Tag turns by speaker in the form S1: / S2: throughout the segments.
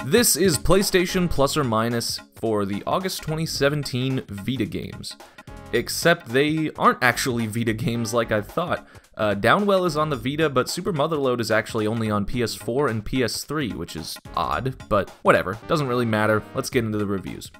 S1: This is PlayStation Plus or Minus for the August 2017 Vita games. Except they aren't actually Vita games like I thought. Downwell is on the Vita, but Super Motherload is actually only on PS4 and PS3, which is odd, but whatever, doesn't really matter. Let's get into the reviews.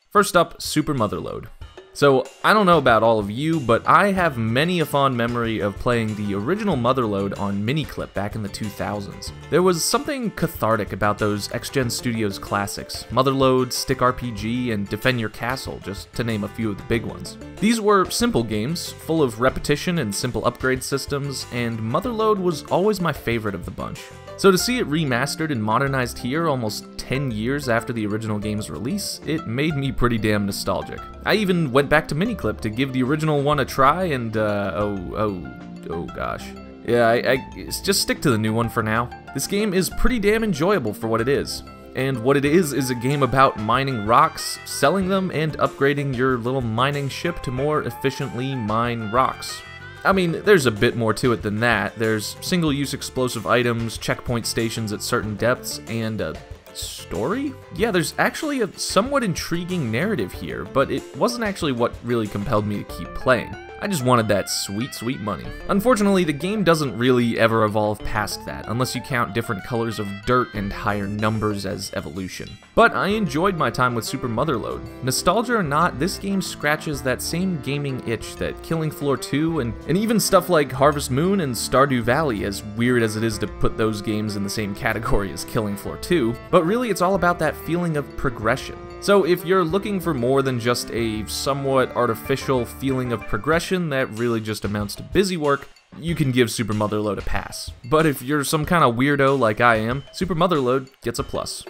S1: First up, Super Motherload. So, I don't know about all of you, but I have many a fond memory of playing the original Motherload on Miniclip back in the 2000s. There was something cathartic about those X-Gen Studios classics, Motherload, Stick RPG, and Defend Your Castle, just to name a few of the big ones. These were simple games, full of repetition and simple upgrade systems, and Motherload was always my favorite of the bunch. So to see it remastered and modernized here almost 10 years after the original game's release, it made me pretty damn nostalgic. I even went back to Miniclip to give the original one a try and, oh gosh. Yeah, I just stick to the new one for now. This game is pretty damn enjoyable for what it is. And what it is a game about mining rocks, selling them, and upgrading your little mining ship to more efficiently mine rocks. I mean, there's a bit more to it than that. There's single-use explosive items, checkpoint stations at certain depths, and a story? Yeah, there's actually a somewhat intriguing narrative here, but it wasn't actually what really compelled me to keep playing. I just wanted that sweet, sweet money. Unfortunately, the game doesn't really ever evolve past that, unless you count different colors of dirt and higher numbers as evolution. But I enjoyed my time with Super Motherload. Nostalgia or not, this game scratches that same gaming itch that Killing Floor 2 and even stuff like Harvest Moon and Stardew Valley, as weird as it is to put those games in the same category as Killing Floor 2, but really it's all about that feeling of progression. So if you're looking for more than just a somewhat artificial feeling of progression that really just amounts to busy work, you can give Super Motherload a pass. But if you're some kind of weirdo like I am, Super Motherload gets a plus.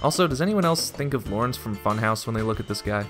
S1: Also, does anyone else think of Lawrence from Funhouse when they look at this guy?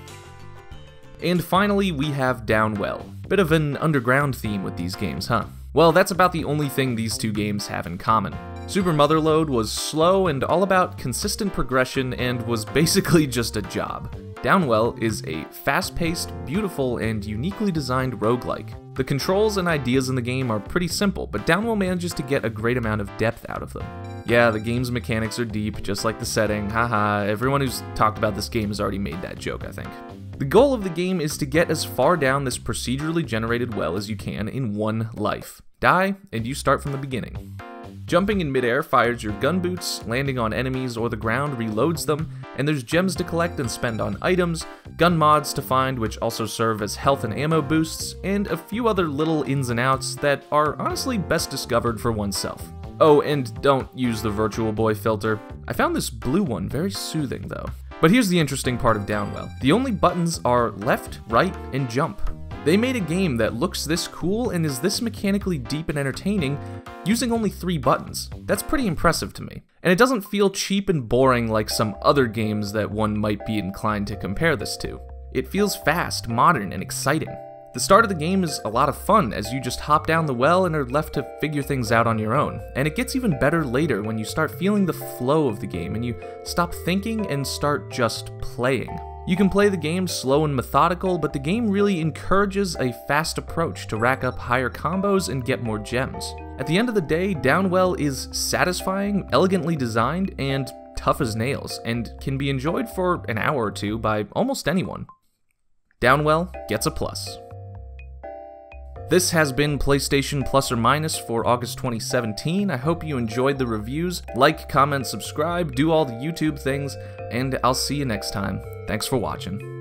S1: And finally, we have Downwell. Bit of an underground theme with these games, huh? Well, that's about the only thing these two games have in common. Super Motherload was slow and all about consistent progression and was basically just a job. Downwell is a fast-paced, beautiful, and uniquely designed roguelike. The controls and ideas in the game are pretty simple, but Downwell manages to get a great amount of depth out of them. Yeah, the game's mechanics are deep, just like the setting, haha, everyone who's talked about this game has already made that joke, I think. The goal of the game is to get as far down this procedurally generated well as you can in one life. Die, and you start from the beginning. Jumping in midair fires your gun boots, landing on enemies or the ground reloads them, and there's gems to collect and spend on items, gun mods to find which also serve as health and ammo boosts, and a few other little ins and outs that are honestly best discovered for oneself. Oh, and don't use the Virtual Boy filter. I found this blue one very soothing though. But here's the interesting part of Downwell. The only buttons are left, right, and jump. They made a game that looks this cool and is this mechanically deep and entertaining using only 3 buttons. That's pretty impressive to me. And it doesn't feel cheap and boring like some other games that one might be inclined to compare this to. It feels fast, modern, and exciting. The start of the game is a lot of fun as you just hop down the well and are left to figure things out on your own. And it gets even better later when you start feeling the flow of the game and you stop thinking and start just playing. You can play the game slow and methodical, but the game really encourages a fast approach to rack up higher combos and get more gems. At the end of the day, Downwell is satisfying, elegantly designed, and tough as nails, and can be enjoyed for an hour or two by almost anyone. Downwell gets a plus. This has been PlayStation Plus or Minus for August 2017. I hope you enjoyed the reviews. Like, comment, subscribe, do all the YouTube things, and I'll see you next time. Thanks for watching.